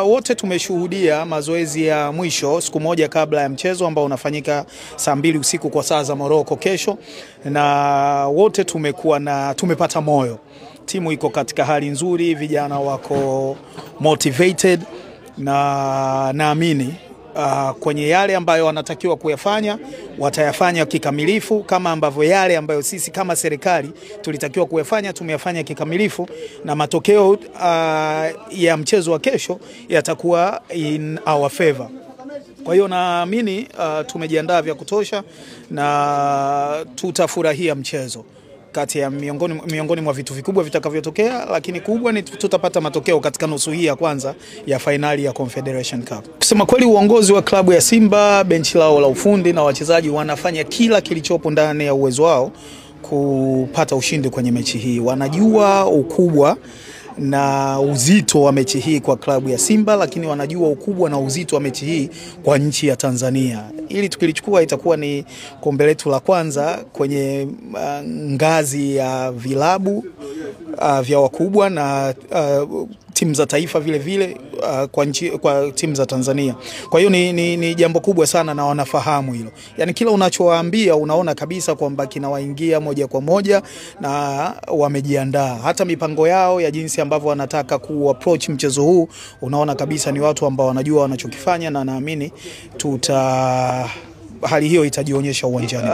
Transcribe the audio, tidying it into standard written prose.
Wote tumeshuhudia mazoezi ya mwisho siku moja kabla ya mchezo ambao unafanyika saa 2 usiku kwa saa za Morocco kesho, na wote tumepata moyo. Timu iko katika hali nzuri, vijana wako motivated, na naamini kwenye yale ambayo wanatakiwa kuyafanya watayafanya kikamilifu, kama ambavyo yale ambayo sisi kama serikali tulitakiwa kuyafanya tumeyafanya kikamilifu, na matokeo ya mchezo wa kesho yatakuwa in our favor. Kwa hiyo naamini tumejiandaa vya kutosha na tutafurahia mchezo. Kati ya miongoni mwa vitu vikubwa vitakavyotokea, lakini kubwa ni tutapata matokeo katika nusu hii ya kwanza ya finali ya Confederation Cup. Kusema kweli, uongozi wa klabu ya Simba, benchi lao la ufundi na wachezaji wanafanya kila kilichopo ndani ya uwezo wao kupata ushindi kwenye mechi hii. Wanajua ukubwa na uzito wa mechi hii kwa klabu ya Simba, lakini wanajua ukubwa na uzito wa mechi hii kwa nchi ya Tanzania. Ili tukilichukua itakuwa ni kombe letu la kwanza kwenye ngazi ya vilabu vya wakubwa na timu za taifa vile vile kwa timu za Tanzania. Kwa hiyo ni jambo kubwa sana na wanafahamu hilo. Yaani kila unachowaambia unaona kabisa kwamba kinawaingia moja kwa moja na wamejiandaa. Hata mipango yao ya jinsi ambavyo wanataka ku-approach mchezo huu, unaona kabisa ni watu ambao wanajua wanachokifanya, na naamini hali hiyo itajionyesha uwanjani.